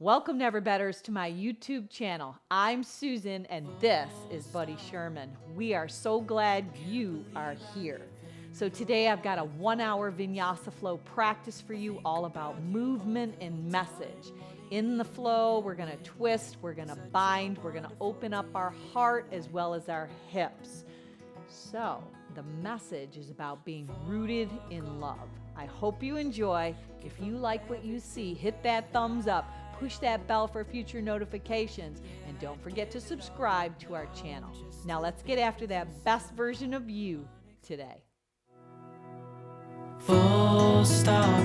Welcome, Never Betters, to my YouTube channel. I'm Susan, and this is Buddy Sherman. We are so glad you are here. So today I've got a 1-hour Vinyasa flow practice for you, all about movement and message. In the flow, we're going to twist, we're going to bind, we're going to open up our heart as well as our hips. So the message is about being rooted in love. I hope you enjoy. If you like what you see, hit that thumbs up, push that bell for future notifications, and don't forget to subscribe to our channel. Now let's get after that best version of you today. Full stop.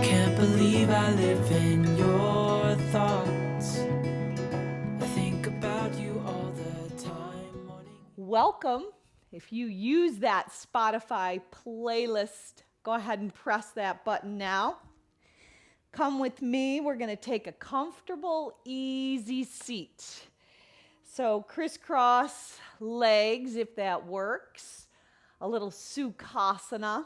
Can't believe I live in your thoughts. I think about you all the time. Welcome. If you use that Spotify playlist, go ahead and press that button now. Come with me. We're going to take a comfortable, easy seat. So crisscross legs, if that works. A little Sukhasana.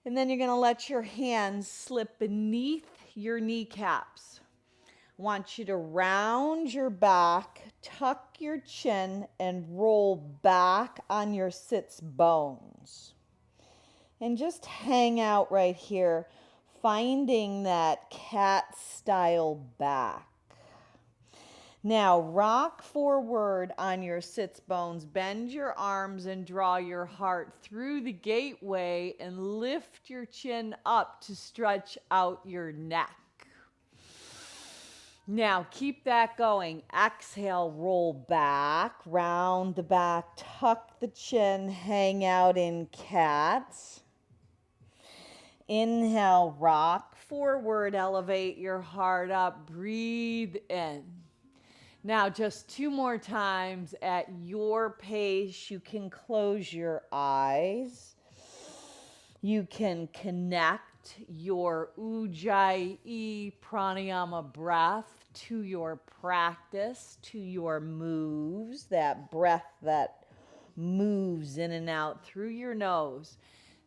And then you're going to let your hands slip beneath your kneecaps. I want you to round your back, tuck your chin, and roll back on your sits bones. And just hang out right here, finding that cat style back. Now rock forward on your sits bones, bend your arms and draw your heart through the gateway and lift your chin up to stretch out your neck. Now keep that going. Exhale, roll back, round the back, tuck the chin, hang out in cat. Inhale, rock forward, elevate your heart up, breathe in. Now just 2 more times at your pace. You can close your eyes. You can connect your Ujjayi pranayama breath to your practice, to your moves, that breath that moves in and out through your nose.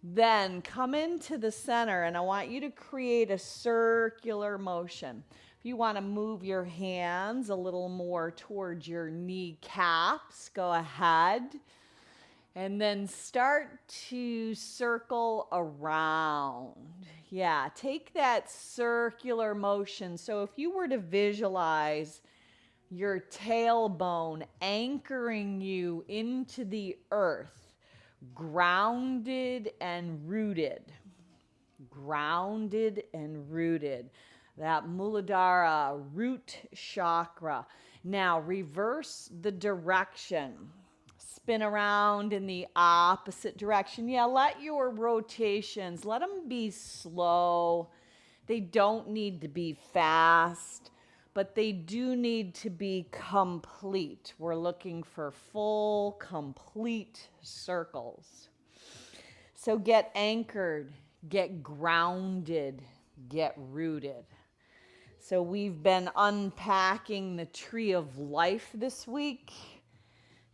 Then come into the center, and I want you to create a circular motion. If you want to move your hands a little more towards your kneecaps, go ahead. And then start to circle around. Yeah, take that circular motion. So if you were to visualize your tailbone anchoring you into the earth, grounded and rooted. Grounded and rooted. That Muladhara root chakra. Now reverse the direction. Spin around in the opposite direction. Yeah, let your rotations, let them be slow. They don't need to be fast, but they do need to be complete. We're looking for full, complete circles. So get anchored, get grounded, get rooted. So we've been unpacking the tree of life this week.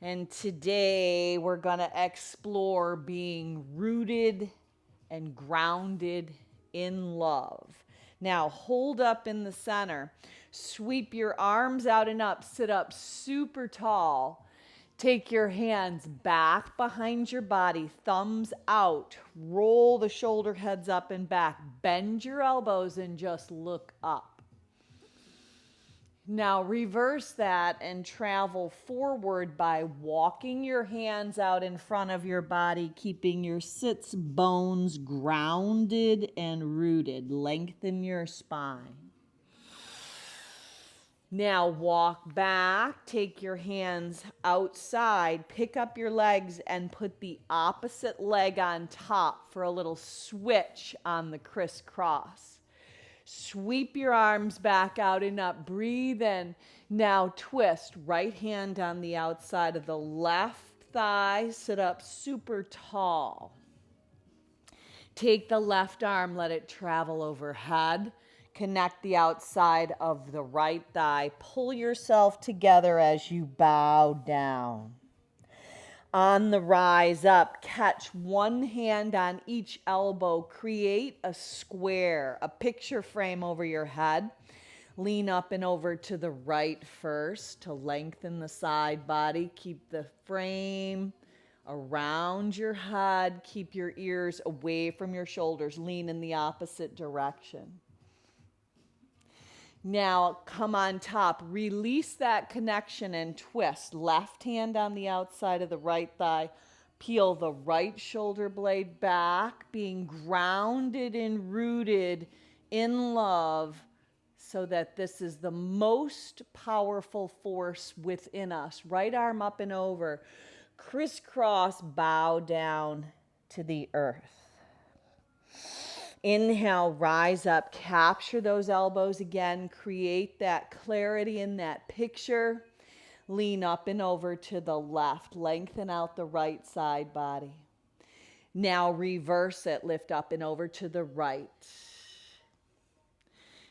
And today we're going to explore being rooted and grounded in love. Now hold up in the center. Sweep your arms out and up. Sit up super tall. Take your hands back behind your body, thumbs out. Roll the shoulder heads up and back. Bend your elbows and just look up. Now reverse that and travel forward by walking your hands out in front of your body, keeping your sits bones grounded and rooted. Lengthen your spine. Now walk back, take your hands outside, pick up your legs and put the opposite leg on top for a little switch on the crisscross. Sweep your arms back out and up. Breathe in. Now twist. Right hand on the outside of the left thigh. Sit up super tall. Take the left arm. Let it travel overhead. Connect the outside of the right thigh. Pull yourself together as you bow down. On the rise up, catch one hand on each elbow. Create a square, a picture frame over your head. Lean up and over to the right first to lengthen the side body. Keep the frame around your head. Keep your ears away from your shoulders. Lean in the opposite direction. Now come on top. Release that connection and twist. Left hand on the outside of the right thigh. Peel the right shoulder blade back, being grounded and rooted in love, so that this is the most powerful force within us. Right arm up and over. Crisscross, bow down to the earth. Inhale, rise up, capture those elbows again, create that clarity in that picture. Lean up and over to the left, lengthen out the right side body. Now reverse it, lift up and over to the right.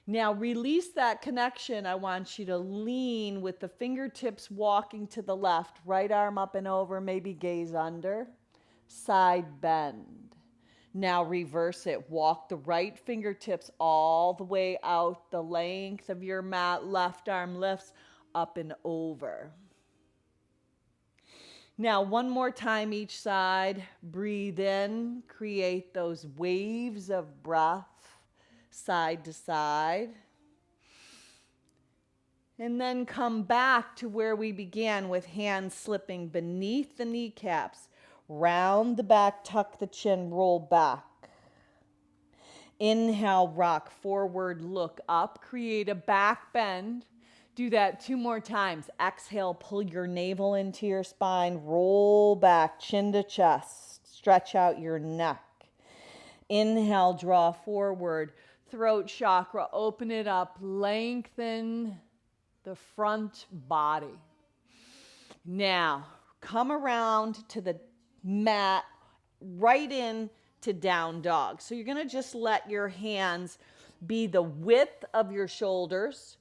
Now release that connection. I want you to lean with the fingertips walking to the left, right arm up and over, maybe gaze under, side bend. Now reverse it. Walk the right fingertips all the way out the length of your mat. Left arm lifts up and over. Now one more time each side. Breathe in. Create those waves of breath side to side. And then come back to where we began with hands slipping beneath the kneecaps. Round the back, tuck the chin, roll back. Inhale, rock forward, look up, create a back bend. Do that 2 more times. Exhale, pull your navel into your spine, roll back, chin to chest, stretch out your neck. Inhale, draw forward, throat chakra, open it up, lengthen the front body. Now, come around to the mat, right in to down dog. So you're going to just let your hands be the width of your shoulders,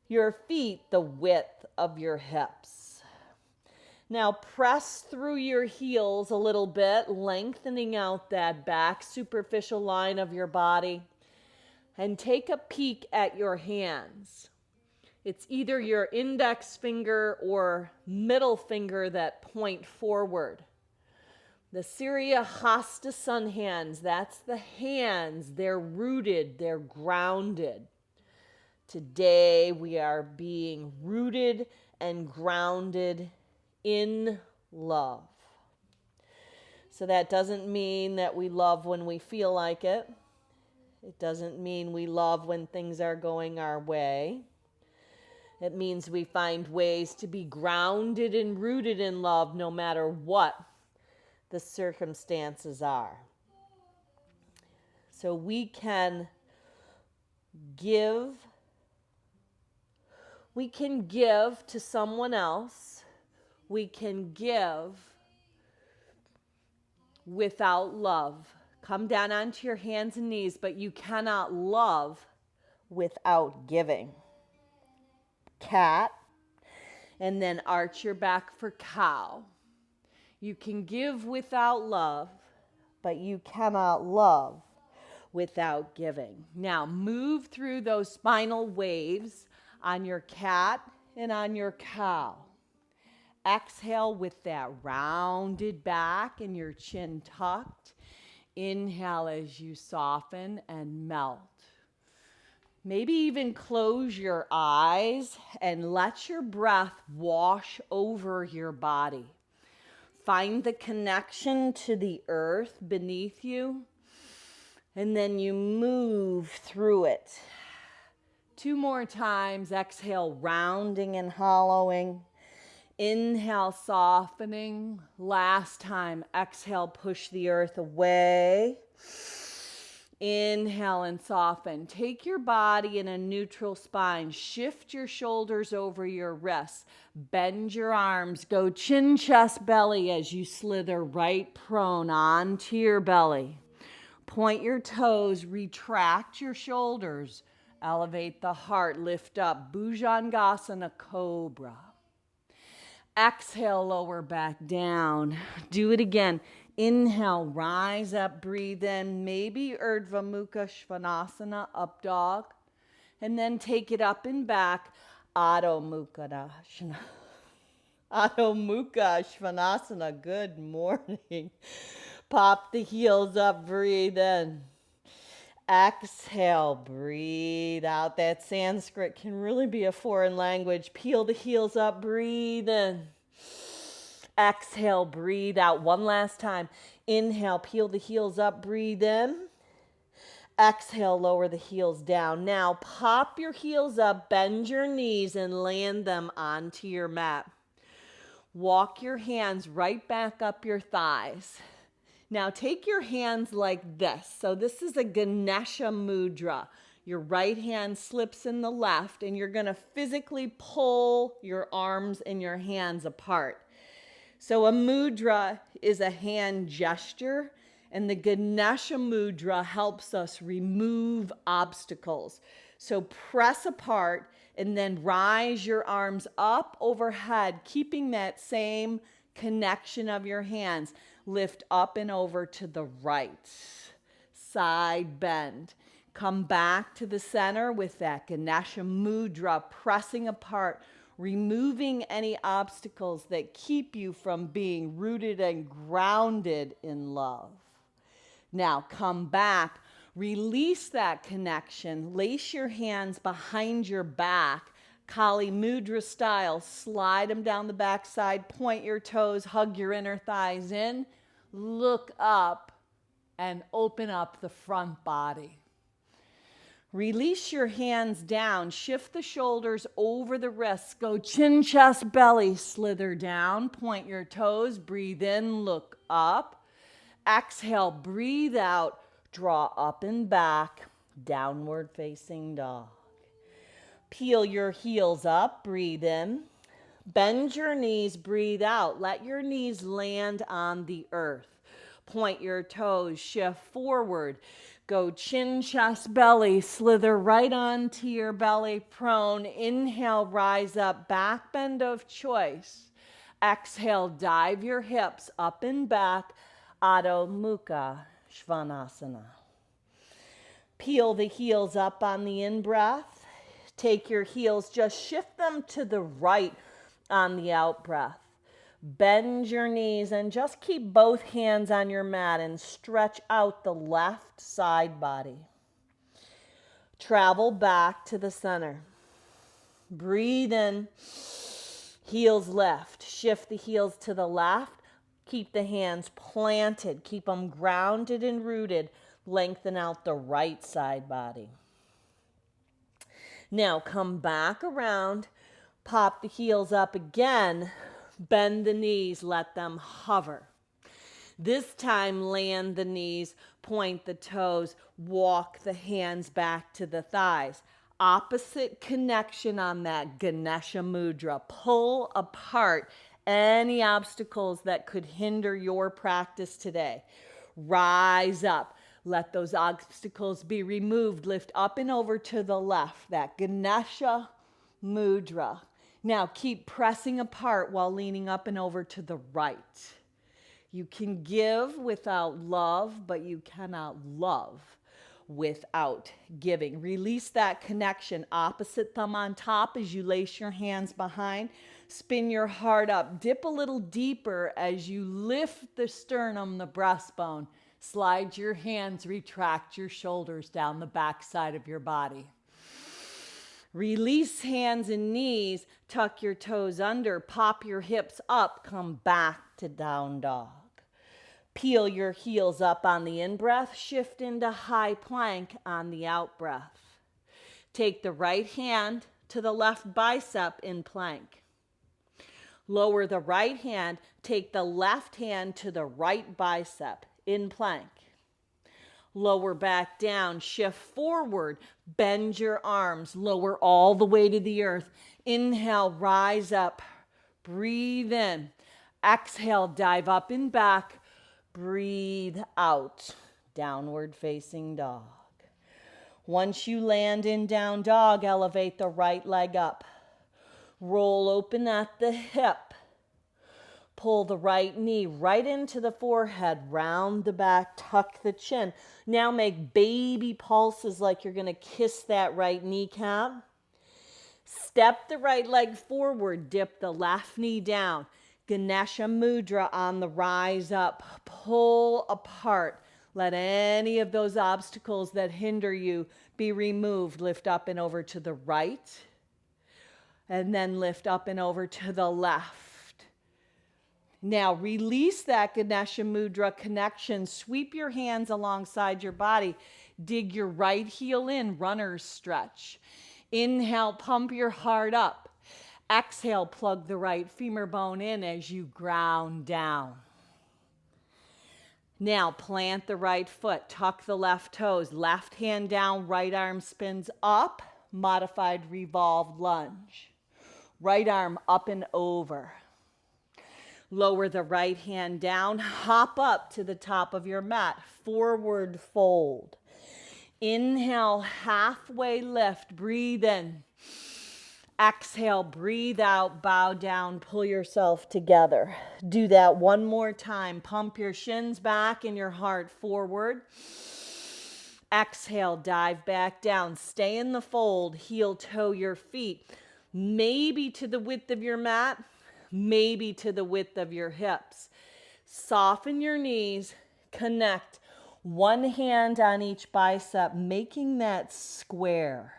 your feet the width of your hips. Now press through your heels a little bit, lengthening out that back superficial line of your body, and take a peek at your hands. It's either your index finger or middle finger that point forward. The Surya Hasta Sun hands, that's the hands. They're rooted, they're grounded. Today we are being rooted and grounded in love. So that doesn't mean that we love when we feel like it. It doesn't mean we love when things are going our way. It means we find ways to be grounded and rooted in love no matter what the circumstances are. So we can give to someone else. We can give without love. Come down onto your hands and knees, but you cannot love without giving. Cat, and then arch your back for cow. You can give without love, but you cannot love without giving. Now move through those spinal waves on your cat and on your cow. Exhale with that rounded back and your chin tucked. Inhale as you soften and melt. Maybe even close your eyes and let your breath wash over your body. Find the connection to the earth beneath you, and then you move through it. 2 more times. Exhale, rounding and hollowing. Inhale, softening. Last time. Exhale, push the earth away. Inhale and soften. Take your body in a neutral spine. Shift your shoulders over your wrists. Bend your arms. Go chin, chest, belly as you slither right prone onto your belly. Point your toes. Retract your shoulders. Elevate the heart. Lift up. Bhujangasana, cobra. Exhale, lower back down. Do it again. Inhale, rise up, breathe in. Maybe Urdhva Mukha Svanasana, up dog. And then take it up and back. Adho Mukha Svanasana. Good morning. Pop the heels up, breathe in. Exhale, breathe out. That Sanskrit can really be a foreign language. Peel the heels up, breathe in. Exhale, breathe out. One last time. Inhale, peel the heels up, breathe in. Exhale, lower the heels down. Now pop your heels up, bend your knees, and land them onto your mat. Walk your hands right back up your thighs. Now take your hands like this. So this is a Ganesha mudra. Your right hand slips in the left, and you're going to physically pull your arms and your hands apart. So a mudra is a hand gesture, and the Ganesha mudra helps us remove obstacles. So press apart and then rise your arms up overhead, keeping that same connection of your hands. Lift up and over to the right. Side bend. Come back to the center with that Ganesha mudra, pressing apart, removing any obstacles that keep you from being rooted and grounded in love. Now come back, release that connection, lace your hands behind your back, Kali Mudra style, slide them down the backside, point your toes, hug your inner thighs in, look up, and open up the front body. Release your hands down, shift the shoulders over the wrists, go chin, chest, belly, slither down, point your toes, breathe in, look up. Exhale, breathe out, draw up and back, downward facing dog. Peel your heels up, breathe in. Bend your knees, breathe out. Let your knees land on the earth. Point your toes, shift forward. Go chin, chest, belly, slither right onto your belly, prone. Inhale, rise up, back bend of choice. Exhale, dive your hips up and back. Adho Mukha Svanasana. Peel the heels up on the in-breath. Take your heels, just shift them to the right on the out-breath. Bend your knees and just keep both hands on your mat and stretch out the left side body. Travel back to the center. Breathe in, heels lift. Shift the heels to the left. Keep the hands planted. Keep them grounded and rooted. Lengthen out the right side body. Now come back around. Pop the heels up again. Bend the knees. Let them hover. This time, land the knees. Point the toes. Walk the hands back to the thighs. Opposite connection on that Ganesha mudra. Pull apart any obstacles that could hinder your practice today. Rise up. Let those obstacles be removed. Lift up and over to the left, that Ganesha mudra. Now keep pressing apart while leaning up and over to the right. You can give without love, but you cannot love without giving. Release that connection. Opposite thumb on top as you lace your hands behind. Spin your heart up. Dip a little deeper as you lift the sternum, the breastbone. Slide your hands, retract your shoulders down the back side of your body. Release hands and knees. Tuck your toes under. Pop your hips up. Come back to down dog. Peel your heels up on the in-breath. Shift into high plank on the out-breath. Take the right hand to the left bicep in plank. Lower the right hand. Take the left hand to the right bicep in plank. Lower back down. Shift forward. Bend your arms. Lower all the way to the earth. Inhale, rise up. Breathe in. Exhale, dive up and back. Breathe out. Downward facing dog. Once you land in down dog, elevate the right leg up. Roll open at the hip. Pull the right knee right into the forehead, round the back, tuck the chin. Now make baby pulses like you're going to kiss that right kneecap. Step the right leg forward, dip the left knee down. Ganesha mudra on the rise up. Pull apart. Let any of those obstacles that hinder you be removed. Lift up and over to the right. And then lift up and over to the left. Now release that Ganesha mudra connection. Sweep your hands alongside your body. Dig your right heel in, runner's stretch. Inhale, pump your heart up. Exhale, plug the right femur bone in as you ground down. Now plant the right foot, tuck the left toes, left hand down, right arm spins up, modified revolved lunge. Right arm up and over. Lower the right hand down, hop up to the top of your mat, forward fold. Inhale, halfway lift, breathe in. Exhale, breathe out, bow down, pull yourself together. Do that one more time. Pump your shins back and your heart forward. Exhale, dive back down. Stay in the fold, heel toe your feet. Maybe to the width of your mat, maybe to the width of your hips. Soften your knees, connect. One hand on each bicep, making that square,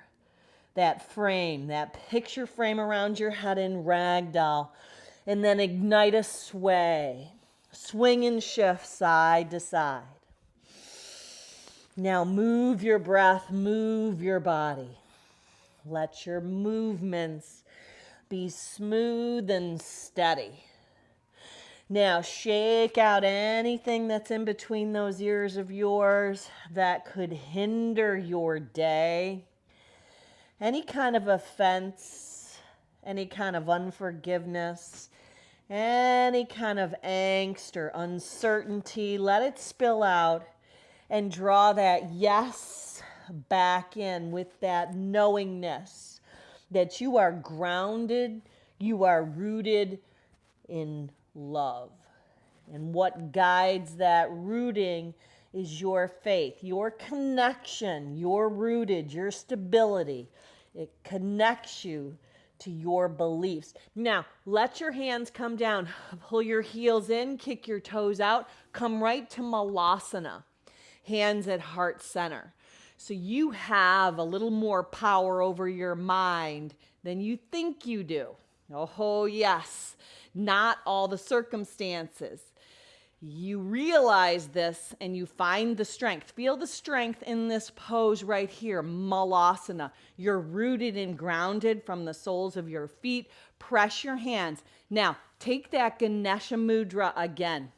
that frame, that picture frame around your head in ragdoll. And then ignite a sway. Swing and shift side to side. Now move your breath, move your body. Let your movements be smooth and steady. Now shake out anything that's in between those ears of yours that could hinder your day. Any kind of offense, any kind of unforgiveness, any kind of angst or uncertainty, let it spill out and draw that yes back in with that knowingness that you are grounded, you are rooted in love. And what guides that rooting is your faith, your connection, your rooted, your stability. It connects you to your beliefs. Now, let your hands come down. Pull your heels in, kick your toes out. Come right to Malasana. Hands at heart center. So you have a little more power over your mind than you think you do. Oh, yes. Not all the circumstances. You realize this and you find the strength. Feel the strength in this pose right here, Malasana. You're rooted and grounded from the soles of your feet. Press your hands. Now, take that Ganesha mudra again.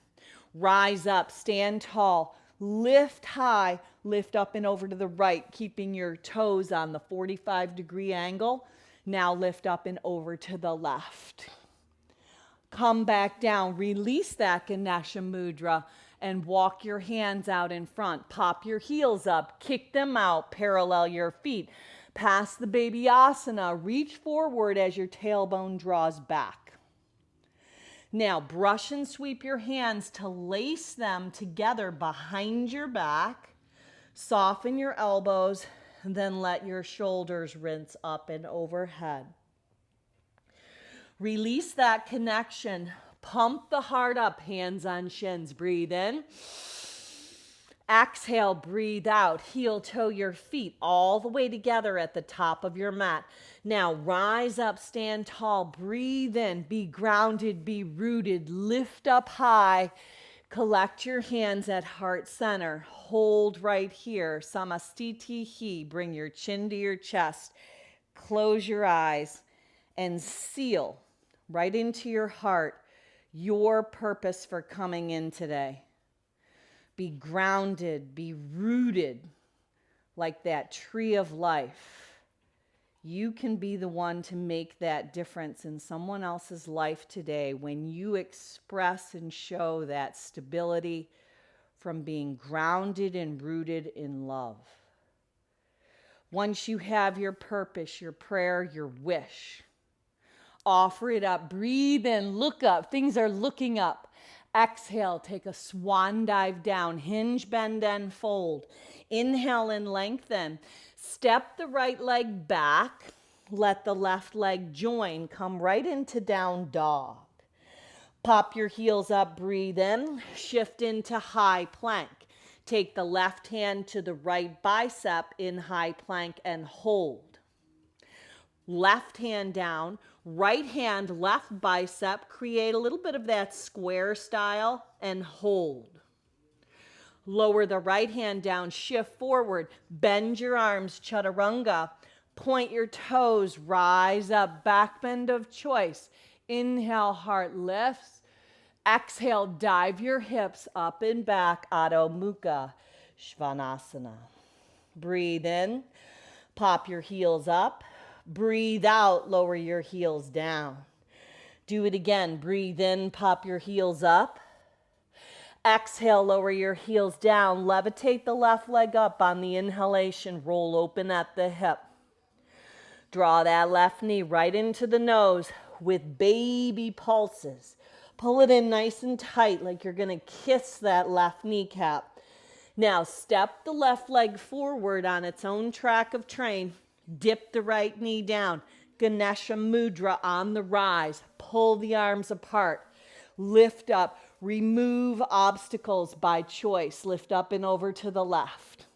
Rise up, stand tall, lift high, lift up and over to the right, keeping your toes on the 45-degree angle. Now lift up and over to the left. Come back down, release that Ganesha mudra and walk your hands out in front. Pop your heels up, kick them out, parallel your feet. Pass the Vinyasa, reach forward as your tailbone draws back. Now brush and sweep your hands to lace them together behind your back. Soften your elbows, then let your shoulders rinse up and overhead. Release that connection. Pump the heart up, hands on shins. Breathe in. Exhale, breathe out. Heel toe your feet all the way together at the top of your mat. Now rise up, stand tall. Breathe in. Be grounded, be rooted. Lift up high. Collect your hands at heart center. Hold right here. Samastitihi. Bring your chin to your chest. Close your eyes and seal right into your heart your purpose for coming in today. Be grounded, be rooted like that tree of life. You can be the one to make that difference in someone else's life today when you express and show that stability from being grounded and rooted in love. Once you have your purpose, your prayer, your wish, Offer it up. Breathe in. Look up. Things are looking up. Exhale. Take a swan dive down. Hinge, bend, and fold. Inhale and lengthen. Step the right leg back. Let the left leg join. Come right into down dog. Pop your heels up. Breathe in. Shift into high plank. Take the left hand to the right bicep in high plank and hold. Left hand down, right hand, left bicep. Create a little bit of that square style and hold. Lower the right hand down, shift forward, bend your arms, chaturanga. Point your toes, rise up, back bend of choice. Inhale, heart lifts. Exhale, dive your hips up and back, Adho Mukha Svanasana. Breathe in, pop your heels up. Breathe out, lower your heels down. Do it again. Breathe in, pop your heels up. Exhale, lower your heels down. Levitate the left leg up on the inhalation. Roll open at the hip. Draw that left knee right into the nose with baby pulses. Pull it in nice and tight like you're going to kiss that left kneecap. Now step the left leg forward on its own track of train. Dip the right knee down. Ganesha mudra on the rise. Pull the arms apart. Lift up. Remove obstacles by choice. Lift up and over to the left.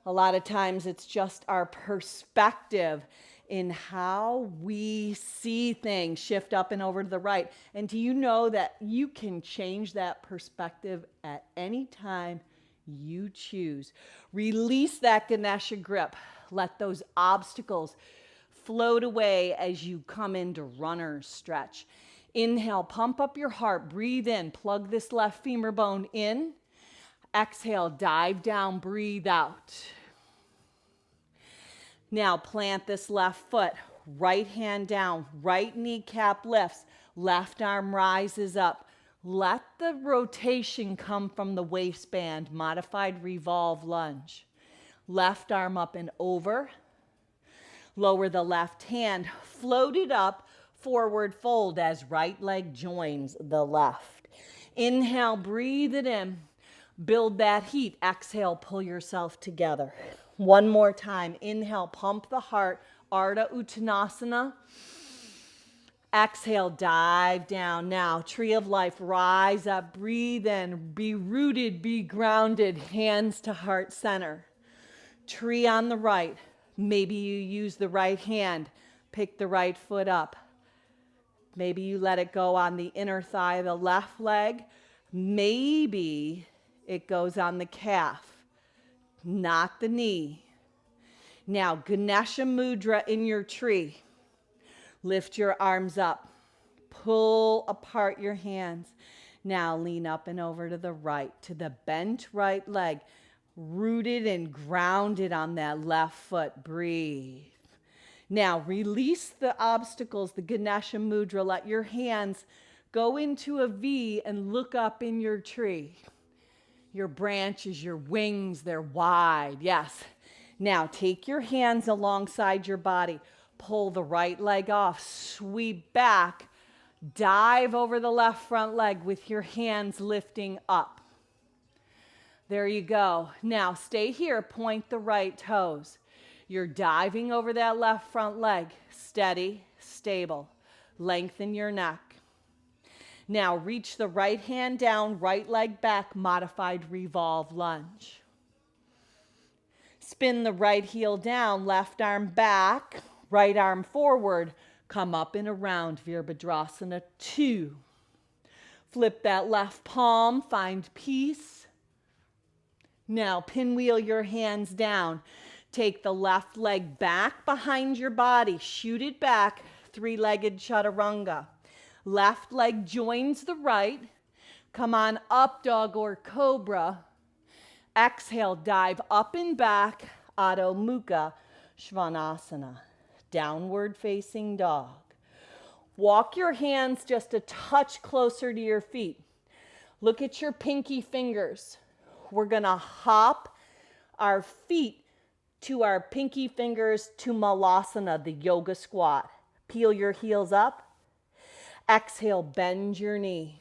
A lot of times it's just our perspective in how we see things. Shift up and over to the right. And do you know that you can change that perspective at any time you choose? Release that Ganesha grip. Let those obstacles float away as you come into runner's stretch. Inhale, pump up your heart. Breathe in. Plug this left femur bone in. Exhale, dive down. Breathe out. Now plant this left foot. Right hand down. Right kneecap lifts. Left arm rises up. Let the rotation come from the waistband. Modified revolve lunge. Left arm up and over. Lower the left hand. Float it up. Forward fold as right leg joins the left. Inhale, breathe it in. Build that heat. Exhale, pull yourself together. One more time. Inhale, pump the heart. Ardha Uttanasana. Exhale, dive down. Now, tree of life, rise up, breathe in, be rooted, be grounded, hands to heart center. Tree on the right. Maybe you use the right hand, pick the right foot up. Maybe you let it go on the inner thigh of the left leg. Maybe it goes on the calf, not the knee. Now, Ganesha mudra in your tree. Lift your arms up. Pull apart your hands. Now lean up and over to the right, to the bent right leg. Rooted and grounded on that left foot. Breathe. Now release the obstacles, the Ganesha mudra. Let your hands go into a V and look up in your tree. Your branches, your wings, they're wide. Yes. Now take your hands alongside your body. Pull the right leg off. Sweep back. Dive over the left front leg with your hands lifting up. There you go. Now stay here. Point the right toes. You're diving over that left front leg. Steady, stable. Lengthen your neck. Now reach the right hand down, right leg back, modified revolve lunge. Spin the right heel down, left arm back, right arm forward. Come up and around, Virabhadrasana 2. Flip that left palm, find peace. Now pinwheel your hands down. Take the left leg back behind your body. Shoot it back, three-legged chaturanga. Left leg joins the right. Come on up, dog or cobra. Exhale, dive up and back, Adho Mukha Svanasana. Downward facing dog. Walk your hands just a touch closer to your feet. Look at your pinky fingers. We're gonna hop our feet to our pinky fingers to Malasana, the yoga squat. Peel your heels up. Exhale, bend your knees.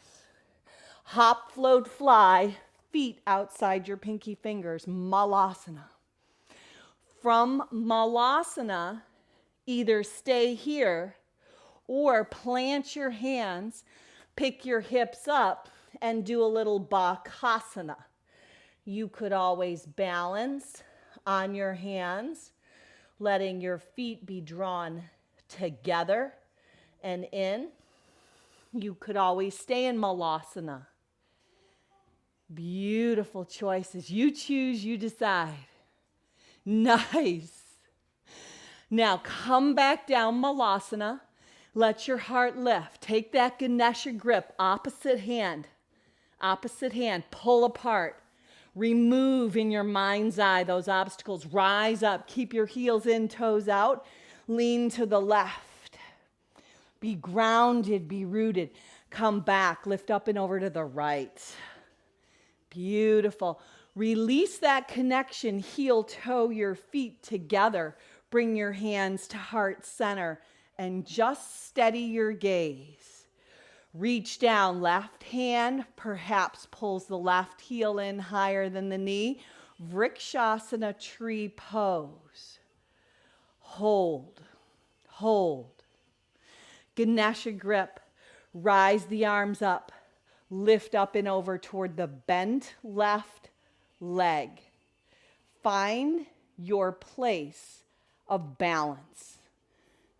Hop, float, fly, feet outside your pinky fingers, Malasana. From Malasana, either stay here or plant your hands, pick your hips up, and do a little Bakasana. You could always balance on your hands, letting your feet be drawn together and in. You could always stay in Malasana. Beautiful choices. You choose, you decide. Nice. Now come back down, Malasana. Let your heart lift. Take that Ganesha grip, opposite hand. Opposite hand, pull apart. Remove in your mind's eye those obstacles. Rise up, keep your heels in, toes out. Lean to the left. Be grounded, be rooted. Come back, lift up and over to the right. Beautiful. Release that connection, heel, toe, your feet together. Bring your hands to heart center and just steady your gaze. Reach down, left hand perhaps pulls the left heel in higher than the knee. Vrikshasana, tree pose. Hold, hold. Ganesha grip, rise the arms up. Lift up and over toward the bent left leg. Find your place of balance.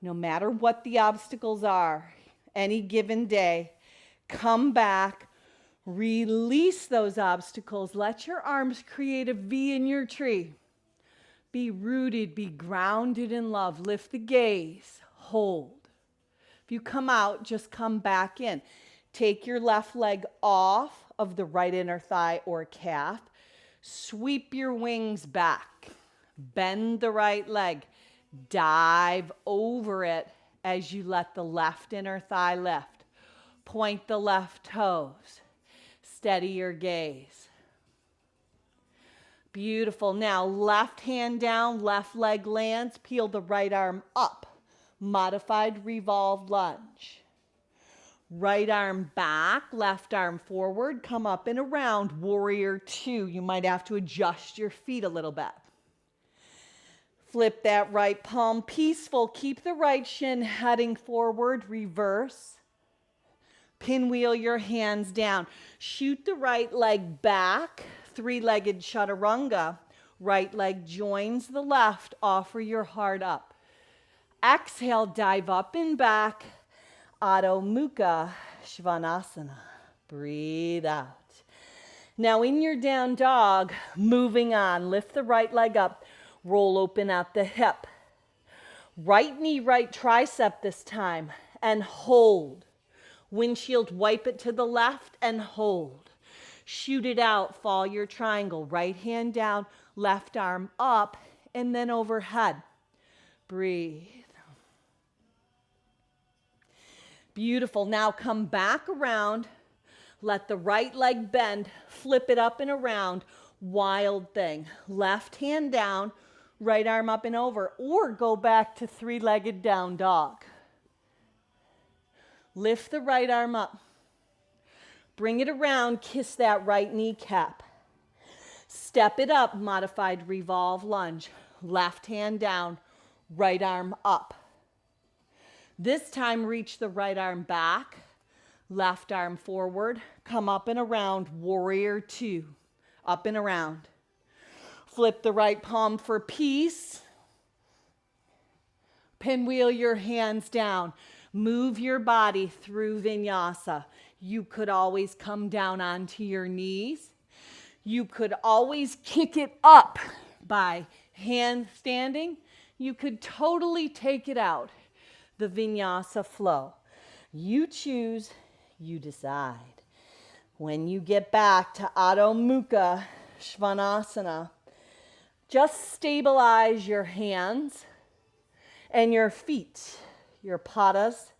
No matter what the obstacles are, any given day, come back, release those obstacles. Let your arms create a V in your tree. Be rooted, be grounded in love. Lift the gaze, hold. If you come out, just come back in. Take your left leg off of the right inner thigh or calf. Sweep your wings back. Bend the right leg. Dive over it as you let the left inner thigh lift. Point the left toes. Steady your gaze. Beautiful. Now left hand down, left leg lands. Peel the right arm up. Modified revolved lunge. Right arm back, left arm forward. Come up and around. Warrior two. You might have to adjust your feet a little bit. Flip that right palm, peaceful. Keep the right shin heading forward, reverse. Pinwheel your hands down. Shoot the right leg back, three-legged chaturanga. Right leg joins the left, offer your heart up. Exhale, dive up and back, Adho Mukha Svanasana. Breathe out. Now in your down dog, moving on, lift the right leg up. Roll open at the hip. Right knee, right tricep this time. And hold. Windshield, wipe it to the left and hold. Shoot it out, fall your triangle. Right hand down, left arm up, and then overhead. Breathe. Beautiful. Now come back around. Let the right leg bend. Flip it up and around. Wild thing. Left hand down. Right arm up and over, or go back to three-legged down dog. Lift the right arm up. Bring it around, kiss that right kneecap. Step it up, modified revolve lunge. Left hand down, right arm up. This time reach the right arm back, left arm forward, come up and around, warrior two. Up and around. Flip the right palm for peace. Pinwheel your hands down. Move your body through Vinyasa. You could always come down onto your knees. You could always kick it up by handstanding. You could totally take it out, the Vinyasa flow. You choose, you decide. When you get back to Adho Mukha Svanasana, just stabilize your hands and your feet, your padas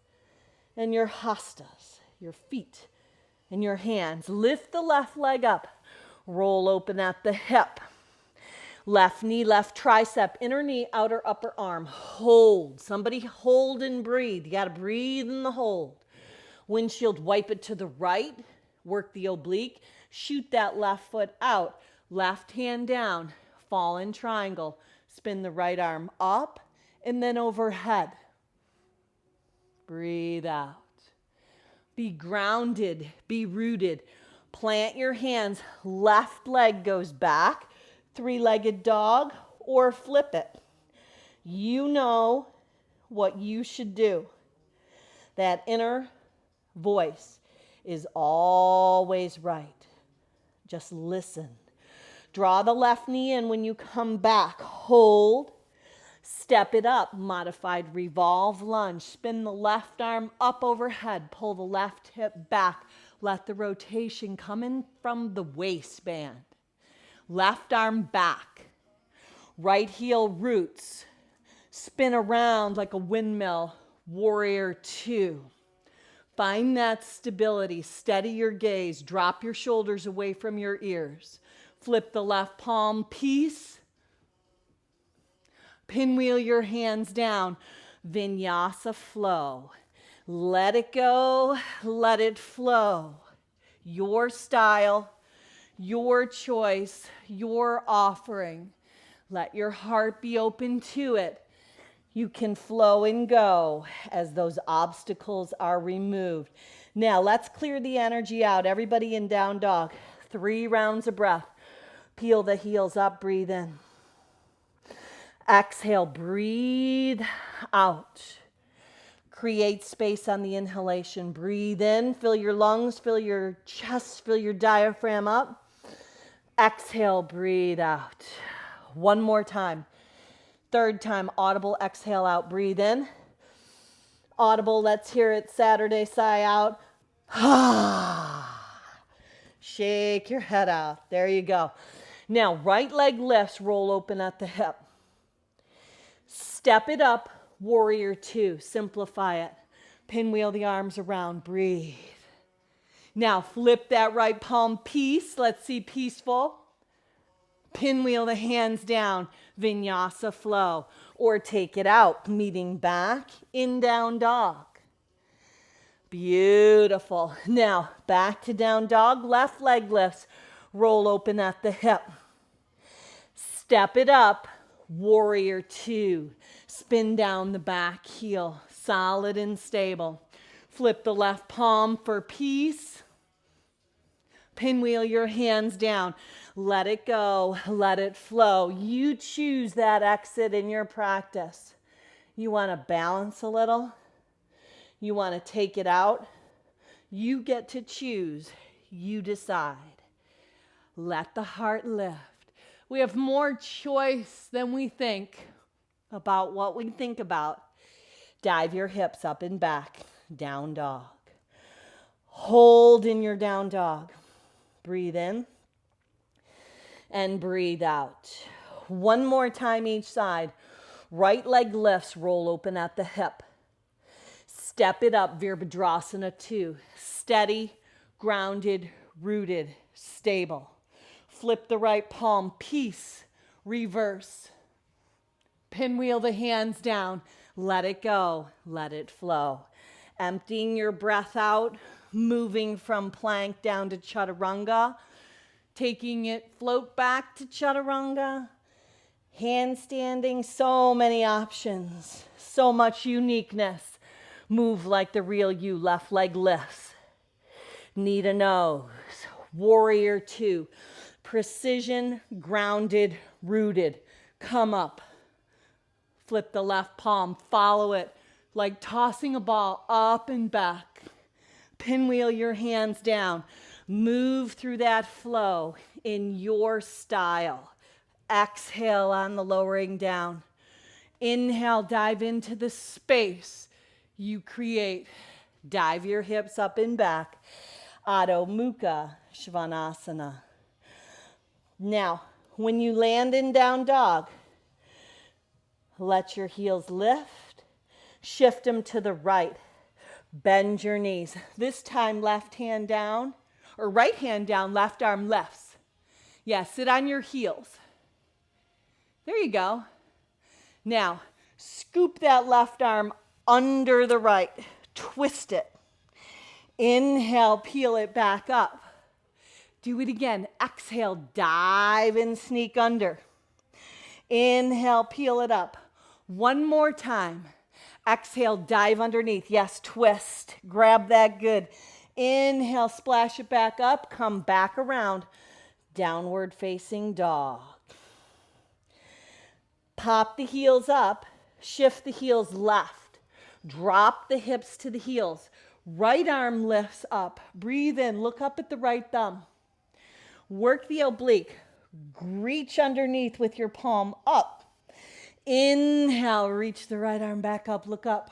and your hastas, your feet and your hands. Lift the left leg up, roll open at the hip. Left knee, left tricep, inner knee, outer upper arm. Hold. Somebody hold and breathe. You got to breathe in the hold. Windshield, wipe it to the right. Work the oblique. Shoot that left foot out. Left hand down. Fall in triangle. Spin the right arm up and then overhead. Breathe out. Be grounded. Be rooted. Plant your hands. Left leg goes back. Three-legged dog, or flip it. You know what you should do. That inner voice is always right. Just listen. Draw the left knee in when you come back. Hold. Step it up. Modified revolve lunge. Spin the left arm up overhead. Pull the left hip back. Let the rotation come in from the waistband. Left arm back. Right heel roots. Spin around like a windmill. Warrior two. Find that stability. Steady your gaze. Drop your shoulders away from your ears. Flip the left palm. Peace. Pinwheel your hands down. Vinyasa flow. Let it go. Let it flow. Your style. Your choice, your offering. Let your heart be open to it. You can flow and go as those obstacles are removed. Now let's clear the energy out. Everybody in down dog. 3 rounds of breath. Peel the heels up, breathe in. Exhale, breathe out. Create space on the inhalation. Breathe in, fill your lungs, fill your chest, fill your diaphragm up. Exhale, breathe out. One more time. 3rd time, audible exhale out, breathe in. Audible, let's hear it, Saturday sigh out. Shake your head out. There you go. Now, right leg lifts, roll open at the hip. Step it up, warrior two. Simplify it. Pinwheel the arms around, breathe. Now flip that right palm, peace. Let's see peaceful. Pinwheel the hands down, vinyasa flow. Or take it out, meeting back in down dog. Beautiful. Now back to down dog, left leg lifts. Roll open at the hip. Step it up, warrior two. Spin down the back heel, solid and stable. Flip the left palm for peace. Pinwheel your hands down. Let it go. Let it flow. You choose that exit in your practice. You want to balance a little? You want to take it out? You get to choose. You decide. Let the heart lift. We have more choice than we think about what we think about. Dive your hips up and back. Down dog. Hold in your down dog. Breathe in and breathe out. One more time each side. Right leg lifts, roll open at the hip. Step it up, Virabhadrasana 2. Steady, grounded, rooted, stable. Flip the right palm, peace, reverse. Pinwheel the hands down. Let it go, let it flow. Emptying your breath out. Moving from plank down to chaturanga, taking it float back to chaturanga, handstanding, so many options, so much uniqueness. Move like the real you, left leg lifts. Knee to nose, warrior two, precision, grounded, rooted. Come up, flip the left palm, follow it like tossing a ball up and back. Pinwheel your hands down. Move through that flow in your style. Exhale on the lowering down. Inhale, dive into the space you create. Dive your hips up and back. Adho Mukha Svanasana. Now, when you land in down dog, let your heels lift. Shift them to the right. Bend your knees. This time, left hand down, or right hand down, left arm lifts. Yeah, sit on your heels. There you go. Now, scoop that left arm under the right. Twist it. Inhale, peel it back up. Do it again. Exhale, dive and sneak under. Inhale, peel it up. One more time. Exhale, dive underneath. Yes, twist. Grab that good. Inhale, splash it back up. Come back around. Downward facing dog. Pop the heels up. Shift the heels left. Drop the hips to the heels. Right arm lifts up. Breathe in. Look up at the right thumb. Work the oblique. Reach underneath with your palm up. Inhale, reach the right arm back up. Look up.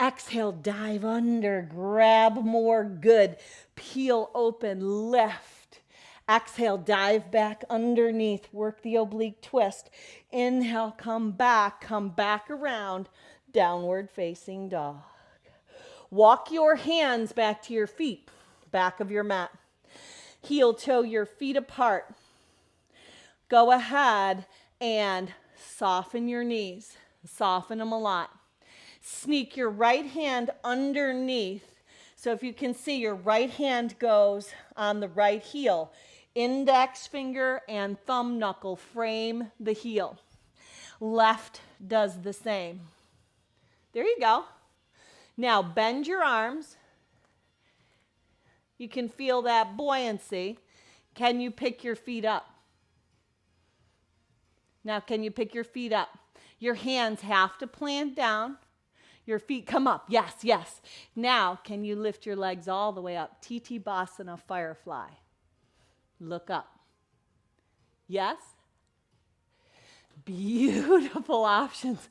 Exhale, dive under. Grab more. Good. Peel open. Lift. Exhale, dive back underneath. Work the oblique twist. Inhale, come back around. Downward facing dog. Walk your hands back to your feet, back of your mat. Heel toe your feet apart. Go ahead and soften your knees. Soften them a lot. Sneak your right hand underneath. So if you can see, your right hand goes on the right heel. Index finger and thumb knuckle frame the heel. Left does the same. There you go. Now bend your arms. You can feel that buoyancy. Can you pick your feet up? Now can you pick your feet up? Your hands have to plant down. Your feet come up. Yes, yes. Now can you lift your legs all the way up? Tittibhasana, Firefly. Look up. Yes? Beautiful options.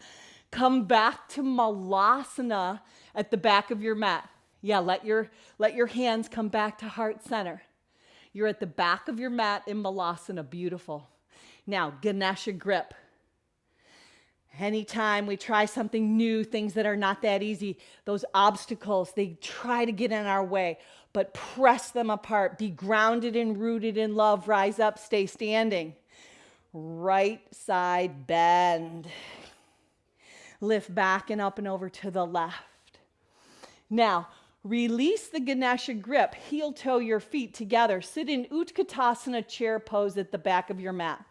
Come back to Malasana at the back of your mat. Yeah, let your hands come back to heart center. You're at the back of your mat in Malasana. Beautiful. Now, Ganesha grip. Anytime we try something new, things that are not that easy, those obstacles, they try to get in our way, but press them apart. Be grounded and rooted in love. Rise up, stay standing. Right side bend. Lift back and up and over to the left. Now, release the Ganesha grip. Heel toe your feet together. Sit in Utkatasana chair pose at the back of your mat.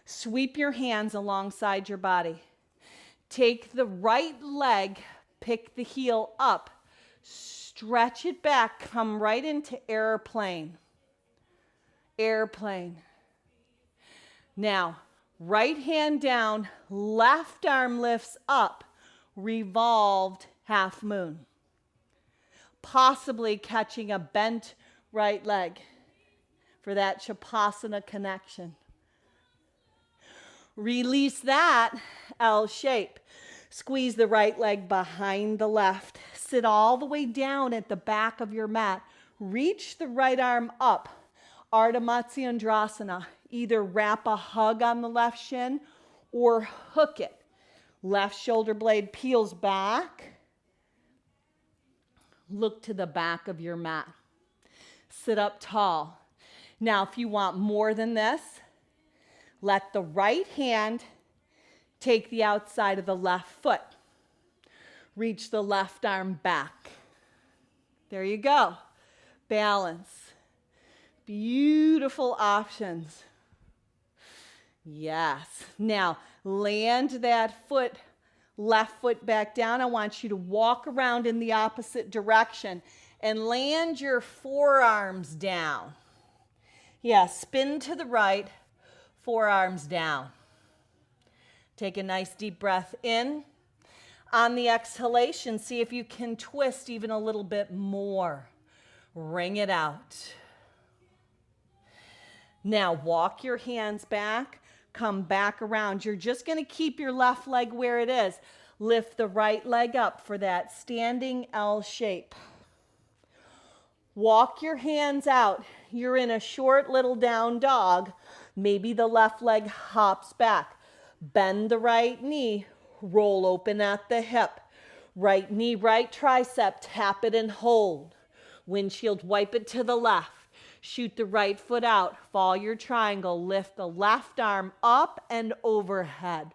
Sweep your hands alongside your body. Take the right leg, pick the heel up. Stretch it back. Come right into airplane. Airplane. Now, right hand down, left arm lifts up, revolved half moon. Possibly catching a bent right leg for that Shavasana connection. Release that L shape. Squeeze the right leg behind the left. Sit all the way down at the back of your mat. Reach the right arm up. Ardha Matsyendrasana. Either wrap a hug on the left shin or hook it. Left shoulder blade peels back. Look to the back of your mat. Sit up tall. Now, if you want more than this, let the right hand take the outside of the left foot. Reach the left arm back. There you go. Balance. Beautiful options. Yes. Now, land that foot, left foot back down. I want you to walk around in the opposite direction and land your forearms down. Yeah, spin to the right, forearms down. Take a nice deep breath in. On the exhalation, see if you can twist even a little bit more. Wring it out. Now, walk your hands back. Come back around. You're just going to keep your left leg where it is. Lift the right leg up for that standing L shape. Walk your hands out. You're in a short little down dog. Maybe the left leg hops back. Bend the right knee. Roll open at the hip. Right knee, right tricep. Tap it and hold. Windshield, wipe it to the left. Shoot the right foot out. Fall your triangle. Lift the left arm up and overhead.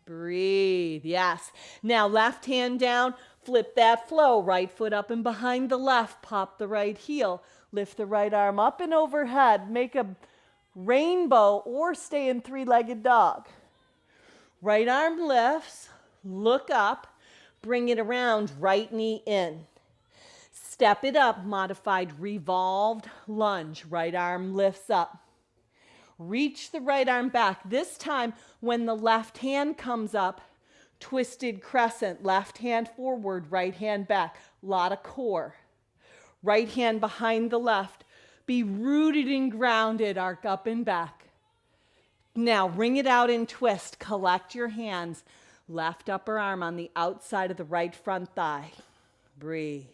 Breathe. Yes. Now left hand down. Flip that flow. Right foot up and behind the left. Pop the right heel. Lift the right arm up and overhead. Make a rainbow or stay in three-legged dog. Right arm lifts. Look up. Bring it around. Right knee in. Step it up, modified revolved lunge. Right arm lifts up. Reach the right arm back. This time, when the left hand comes up, twisted crescent. Left hand forward, right hand back. Lot of core. Right hand behind the left. Be rooted and grounded, arc up and back. Now, ring it out and twist. Collect your hands. Left upper arm on the outside of the right front thigh. Breathe.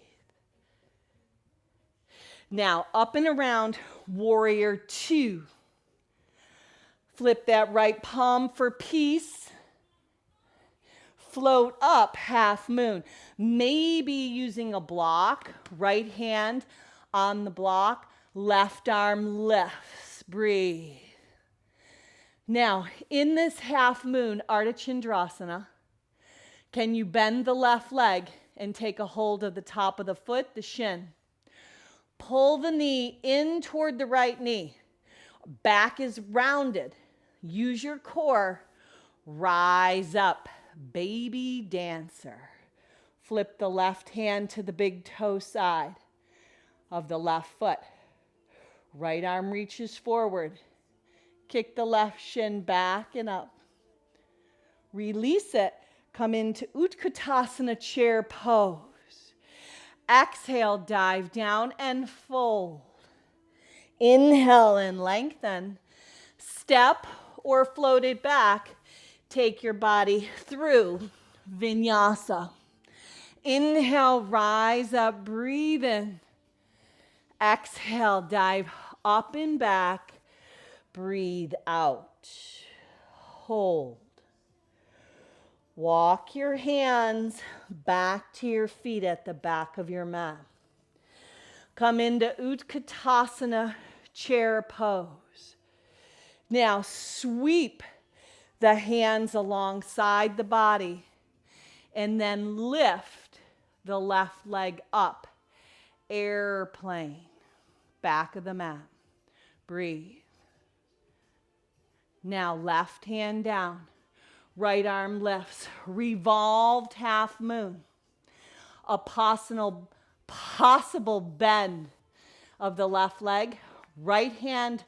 Now, up and around, warrior two. Flip that right palm for peace. Float up, half moon. Maybe using a block, right hand on the block, left arm lifts. Breathe. Now, in this half moon, Ardha Chandrasana, can you bend the left leg and take a hold of the top of the foot, the shin? Pull the knee in toward the right knee. Back is rounded. Use your core. Rise up. Baby dancer. Flip the left hand to the big toe side of the left foot. Right arm reaches forward. Kick the left shin back and up. Release it. Come into Utkatasana chair pose. Exhale, dive down and fold. Inhale and lengthen. Step or float it back. Take your body through Vinyasa. Inhale, rise up, breathe in. Exhale, dive up and back. Breathe out. Hold. Walk your hands back to your feet at the back of your mat. Come into Utkatasana chair pose. Now sweep the hands alongside the body and then lift the left leg up. Airplane. Back of the mat. Breathe. Now left hand down. Right arm lifts, revolved half moon. A possible bend of the left leg. Right hand,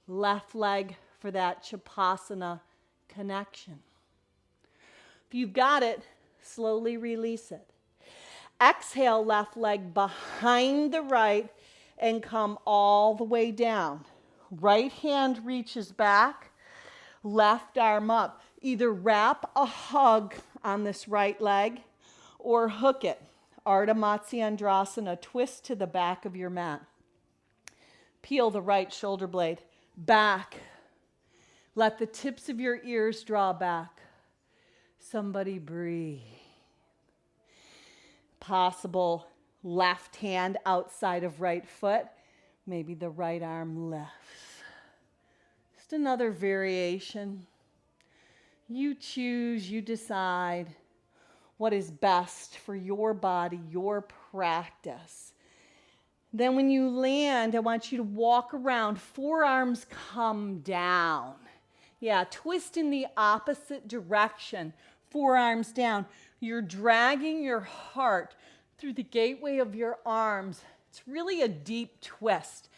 left leg for that Chapasana connection. If you've got it, slowly release it. Exhale, left leg behind the right and come all the way down. Right hand reaches back, left arm up. Either wrap a hug on this right leg or hook it. Ardha Matsyendrasana, twist to the back of your mat. Peel the right shoulder blade back. Let the tips of your ears draw back. Somebody breathe. Possible left hand outside of right foot. Maybe the right arm lifts. Just another variation. You choose, you decide what is best for your body, your practice. Then when you land, I want you to walk around, forearms come down. Yeah, twist in the opposite direction, forearms down. You're dragging your heart through the gateway of your arms. It's really a deep twist.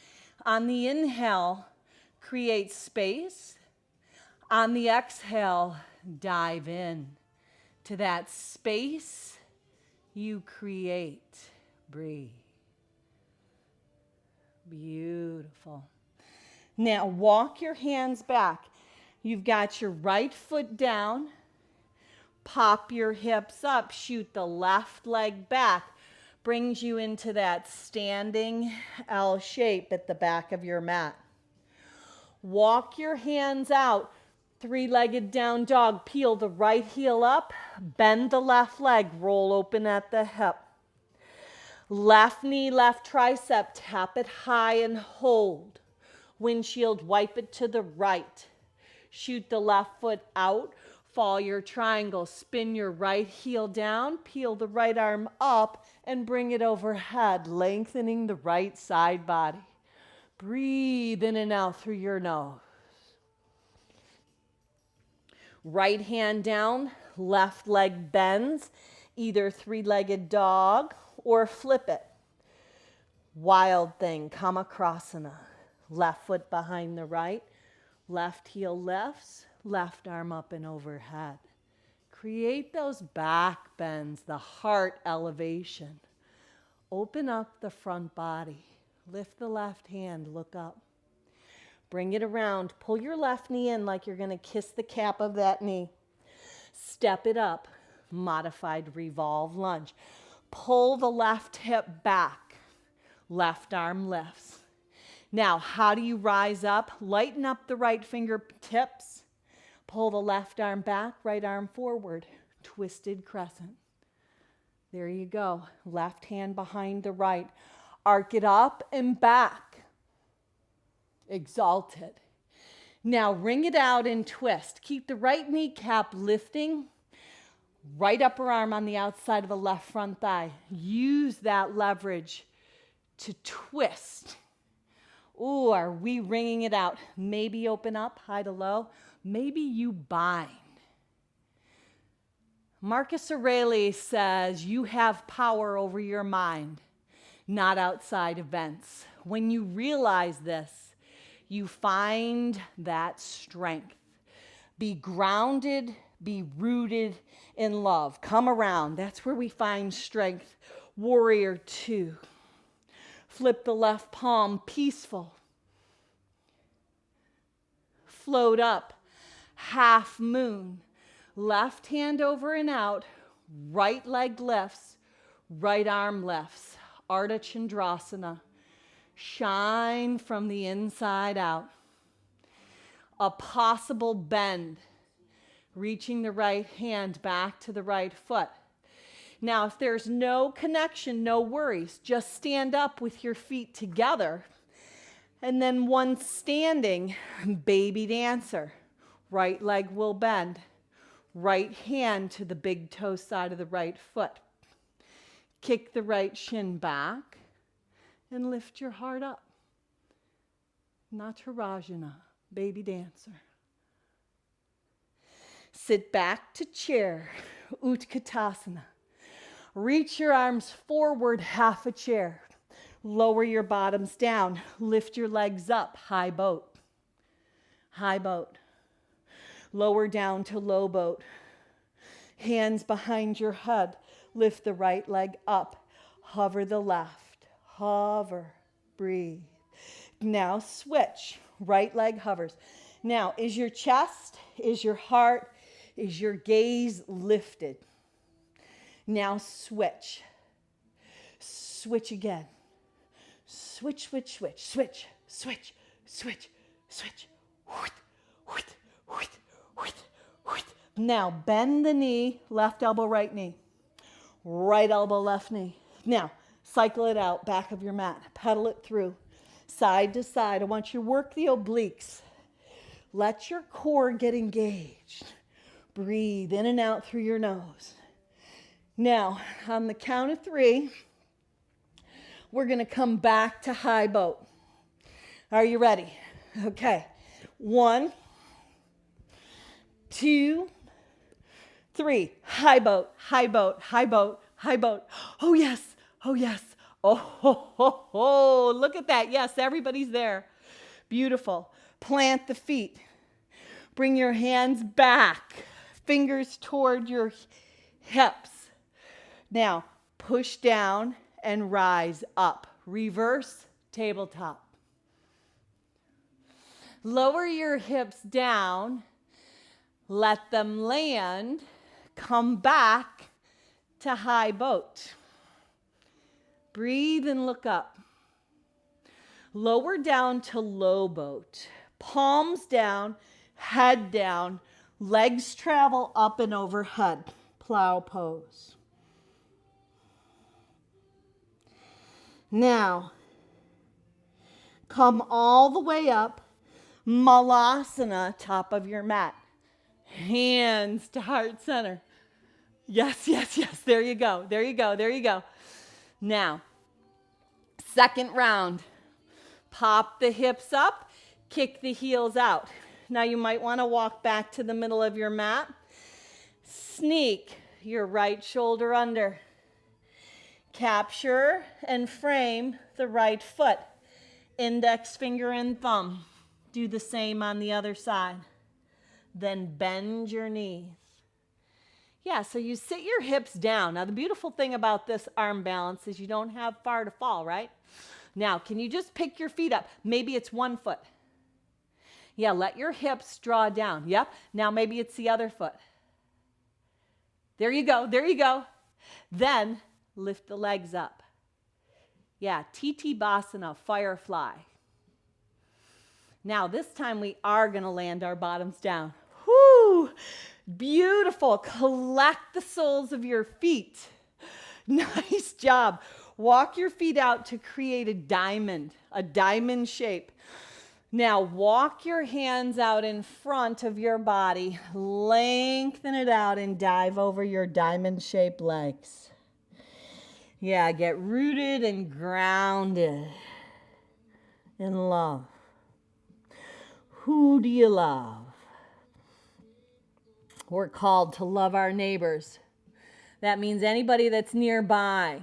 On the inhale, create space. On the exhale, dive in to that space you create. Breathe. Beautiful. Now walk your hands back. You've got your right foot down. Pop your hips up. Shoot the left leg back. Brings you into that standing L shape at the back of your mat. Walk your hands out. Three-legged down dog. Peel the right heel up. Bend the left leg. Roll open at the hip. Left knee, left tricep, tap it high and hold. Windshield, wipe it to the right. Shoot the left foot out, fall your triangle, spin your right heel down, peel the right arm up and bring it overhead, lengthening the right side body. Breathe in and out through your nose. Right hand down, left leg bends, either three-legged dog or flip it. Wild thing, Kamakrasana. Left foot behind the right, left heel lifts, left arm up and overhead. Create those back bends, the heart elevation. Open up the front body. Lift the left hand, look up. Bring it around. Pull your left knee in like you're going to kiss the cap of that knee. Step it up. Modified revolve lunge. Pull the left hip back. Left arm lifts. Now, how do you rise up? Lighten up the right fingertips. Pull the left arm back, right arm forward. Twisted crescent. There you go. Left hand behind the right. Arc it up and back. Exalted. Now wring it out and twist. Keep the right kneecap lifting. Right upper arm on the outside of the left front thigh. Use that leverage to twist. Ooh, are we wringing it out? Maybe open up, high to low. Maybe you bind. Marcus Aurelius says you have power over your mind, not outside events. When you realize this, you find that strength. Be grounded, be rooted in love. Come around. That's where we find strength. Warrior 2. Flip the left palm, peaceful. Float up, half moon. Left hand over and out. Right leg lifts, right arm lifts. Ardha Chandrasana. Shine from the inside out. A possible bend. Reaching the right hand back to the right foot. Now, if there's no connection, no worries. Just stand up with your feet together. And then one standing, baby dancer. Right leg will bend. Right hand to the big toe side of the right foot. Kick the right shin back and lift your heart up. Natarajasana, baby dancer. Sit back to chair, Utkatasana. Reach your arms forward, half a chair. Lower your bottoms down. Lift your legs up, high boat. High boat. Lower down to low boat. Hands behind your head. Lift the right leg up. Hover the left. Hover. Breathe. Now switch. Right leg hovers. Now, is your chest, is your heart, is your gaze lifted? Now switch. Switch again. Switch, switch, switch, switch, switch, switch, switch. Now bend the knee, left elbow, right knee. Right elbow, left knee. Now cycle it out, back of your mat. Pedal it through, side to side. I want you to work the obliques. Let your core get engaged. Breathe in and out through your nose. Now, on the count of 3, we're going to come back to high boat. Are you ready? Okay. 1, 2, 3. High boat, high boat, high boat, high boat. Oh, yes. Oh, yes. Oh, ho, ho, ho. Look at that. Yes, everybody's there. Beautiful. Plant the feet. Bring your hands back. Fingers toward your hips. Now, push down and rise up. Reverse tabletop. Lower your hips down. Let them land. Come back to high boat. Breathe and look up. Lower down to low boat. Palms down, head down, legs travel up and overhead. Plow pose. Now, come all the way up, malasana, top of your mat. Hands to heart center. Yes, yes, yes. There you go. There you go. There you go. Now, second round. Pop the hips up, kick the heels out. Now you might want to walk back to the middle of your mat. Sneak your right shoulder under. Capture and frame the right foot. Index finger and thumb. Do the same on the other side. Then bend your knees. Yeah, so you sit your hips down. Now, the beautiful thing about this arm balance is you don't have far to fall, right? Now, can you just pick your feet up? Maybe it's one foot. Yeah, let your hips draw down. Yep. Now, maybe it's the other foot. There you go. There you go. Then, lift the legs up. Yeah, Tittibhasana, Firefly. Now, this time we are going to land our bottoms down. Whoo! Beautiful. Collect the soles of your feet. Nice job. Walk your feet out to create a diamond shape. Now, walk your hands out in front of your body. Lengthen it out and dive over your diamond-shaped legs. Yeah, get rooted and grounded in love. Who do you love? We're called to love our neighbors. That means anybody that's nearby.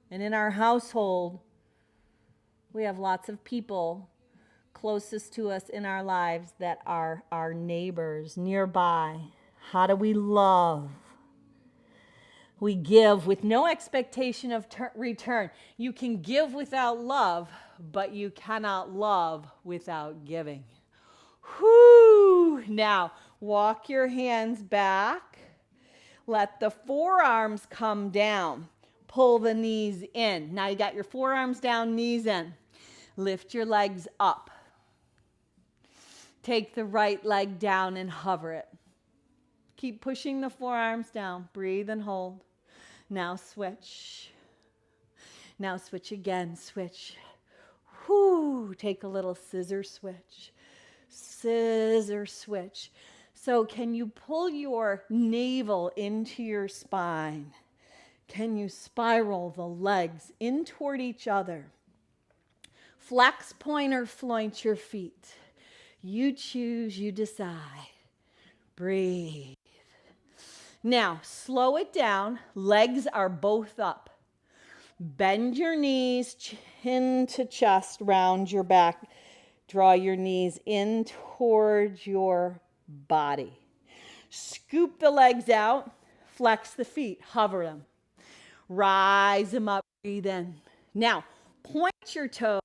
And in our household, we have lots of people closest to us in our lives that are our neighbors nearby. How do we love? We give with no expectation of return. You can give without love, but you cannot love without giving. Whoo! Now, walk your hands back. Let the forearms come down. Pull the knees in. Now you got your forearms down, knees in. Lift your legs up. Take the right leg down and hover it. Keep pushing the forearms down. Breathe and hold. Now switch. Now switch again. Switch. Whoo! Take a little scissor switch. Scissor switch. So can you pull your navel into your spine? Can you spiral the legs in toward each other? Flex, point, or floint your feet. You choose, you decide. Breathe. Now, slow it down. Legs are both up. Bend your knees, chin to chest, round your back. Draw your knees in towards your body. Scoop the legs out. Flex the feet. Hover them. Rise them up. Breathe in. Now, point your toes,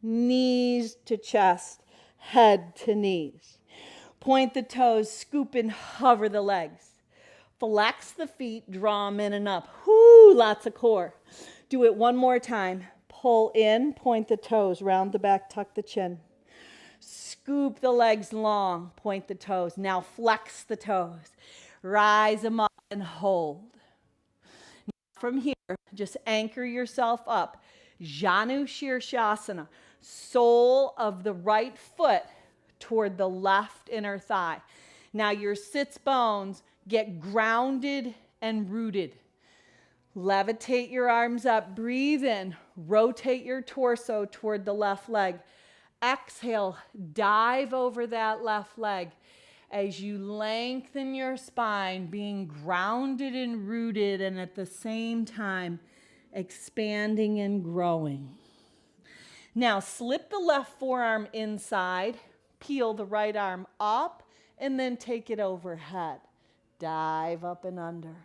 knees to chest, head to knees. Point the toes, scoop and hover the legs. Flex the feet, draw them in and up. Whoo, lots of core. Do it one more time. Pull in, point the toes, round the back, tuck the chin. Scoop the legs long, point the toes. Now flex the toes. Rise them up and hold. Now from here, just anchor yourself up. Janu Sirasana, sole of the right foot toward the left inner thigh. Now your sits bones get grounded and rooted. Levitate your arms up, breathe in, rotate your torso toward the left leg. Exhale, dive over that left leg as you lengthen your spine, being grounded and rooted, and at the same time expanding and growing. Now slip the left forearm inside, peel the right arm up, and then take it overhead. Dive up and under.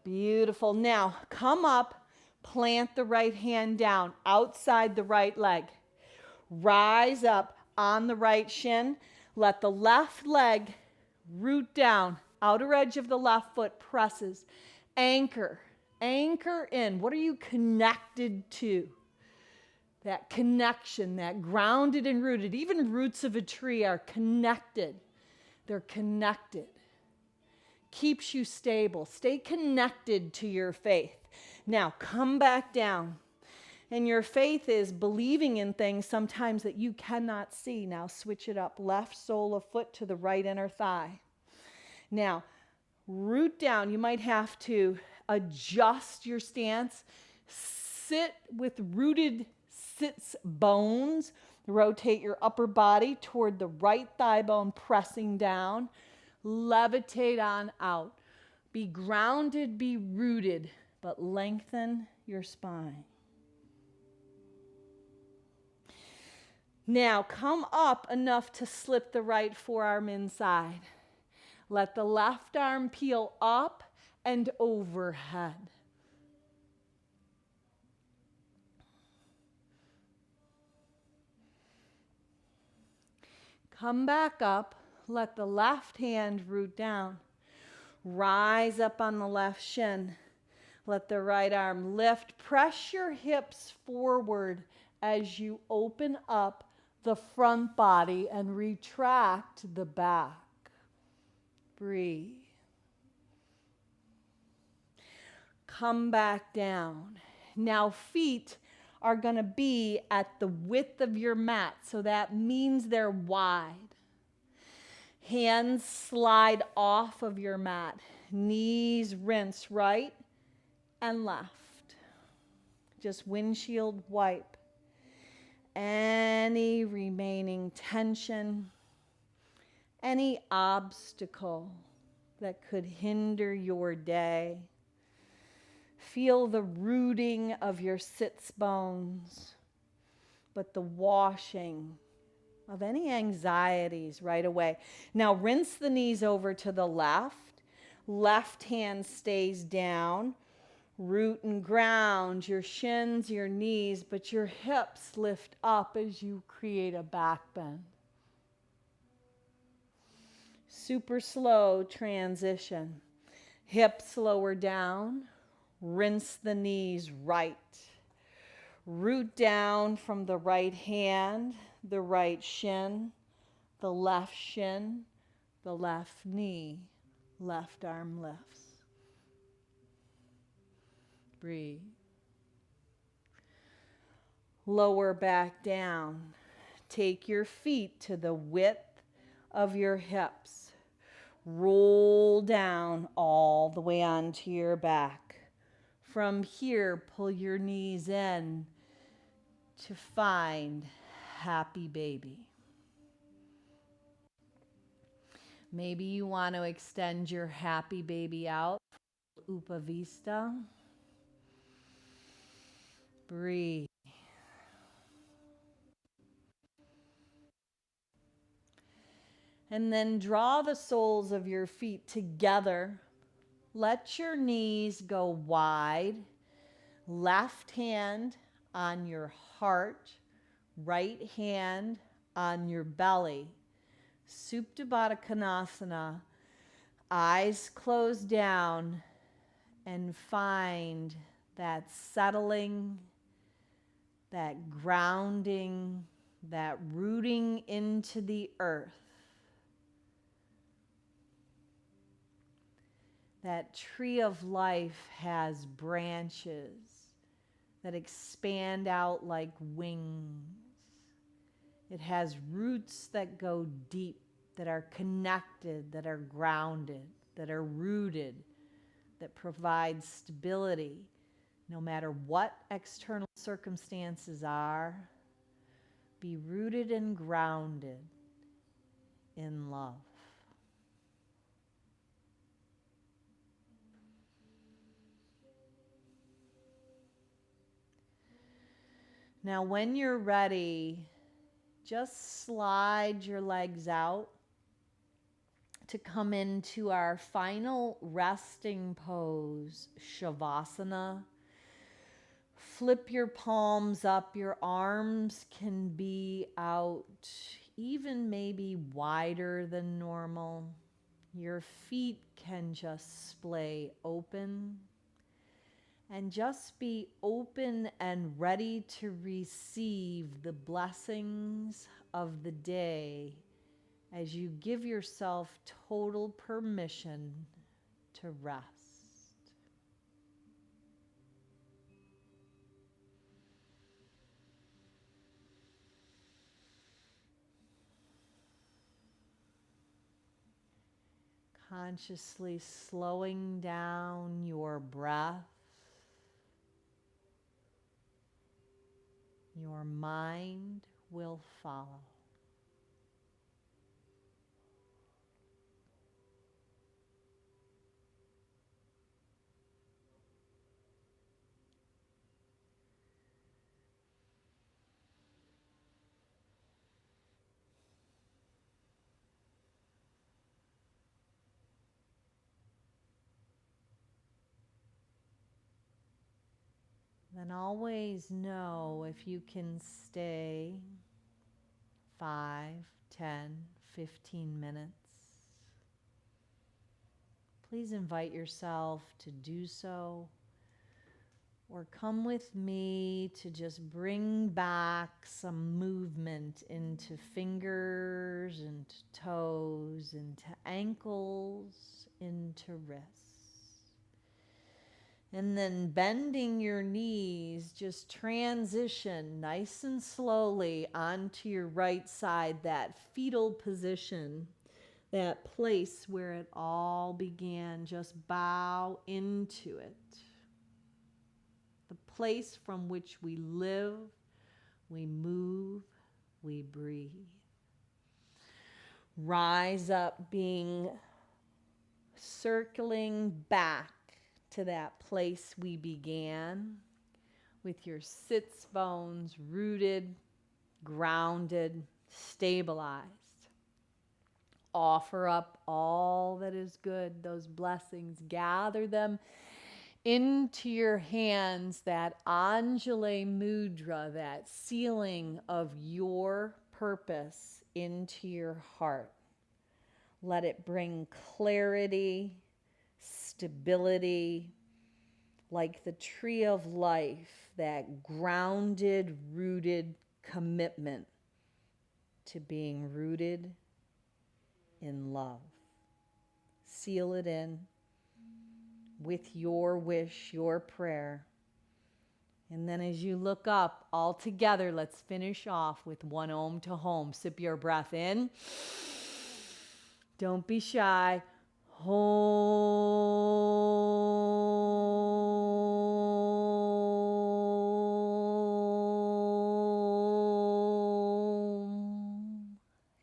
Beautiful. Now come up, plant the right hand down outside the right leg. Rise up on the right shin. Let the left leg root down. Outer edge of the left foot presses. Anchor. Anchor in. What are you connected to? That connection, that grounded and rooted. Even roots of a tree are connected. They're connected. keeps you stable. Stay connected to your faith. Now, come back down. And your faith is believing in things sometimes that you cannot see. Now, switch it up. Left sole of foot to the right inner thigh. Now, root down. You might have to adjust your stance. Sit with rooted sits bones. Rotate your upper body toward the right thigh bone, pressing down. Levitate on out. Be grounded, be rooted, but lengthen your spine. Now come up enough to slip the right forearm inside. Let the left arm peel up and overhead. Come back up. Let the left hand root down. Rise up on the left shin. Let the right arm lift. Press your hips forward as you open up the front body and retract the back. Breathe. Come back down. Now feet are going to be at the width of your mat, so that means they're wide. Hands slide off of your mat. Knees rinse right and left. Just windshield wipe any remaining tension, any obstacle that could hinder your day. Feel the rooting of your sits bones, but the washing of any anxieties right away. Now rinse the knees over to the left. Left hand stays down. Root and ground your shins, your knees, but your hips lift up as you create a back bend. Super slow transition. Hips lower down. Rinse the knees right. Root down from the right hand, the right shin, the left shin, the left knee, left arm lifts. Breathe. Lower back down. Take your feet to the width of your hips. Roll down all the way onto your back. From here, pull your knees in to find happy baby. Maybe you want to extend your happy baby out. Upavista. Breathe. And then draw the soles of your feet together. Let your knees go wide. Left hand on your heart. Right hand on your belly. Supta Baddha Konasana. Eyes closed down and find that settling, that grounding, that rooting into the earth. That tree of life has branches that expand out like wings. It has roots that go deep, that are connected, that are grounded, that are rooted, that provide stability no matter what external circumstances are. Be rooted and grounded in love. Now, when you're ready, just slide your legs out to come into our final resting pose, Shavasana. Flip your palms up. Your arms can be out, even maybe wider than normal. Your feet can just splay open. And just be open and ready to receive the blessings of the day as you give yourself total permission to rest. Consciously slowing down your breath, your mind will follow. Then always know if you can stay 5, 10, 15 minutes. Please invite yourself to do so, or come with me to just bring back some movement into fingers, into toes, into ankles, into wrists. And then bending your knees, just transition nice and slowly onto your right side, that fetal position, that place where it all began. Just bow into it. The place from which we live, we move, we breathe. Rise up, circling back to that place we began, with your sits bones rooted, grounded, stabilized. Offer up all that is good, those blessings. Gather them into your hands, that Anjali mudra, that sealing of your purpose into your heart. Let it bring clarity, stability, like the tree of life, that grounded, rooted commitment to being rooted in love. Seal it in with your wish, your prayer. And then as you look up, all together, let's finish off with one Om to Home. Sip your breath in. Don't be shy. Home.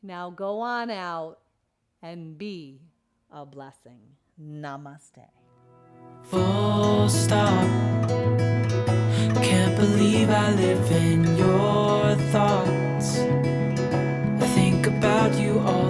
Now go on out and be a blessing. Namaste. Full stop. Can't believe I live in your thoughts. I think about you all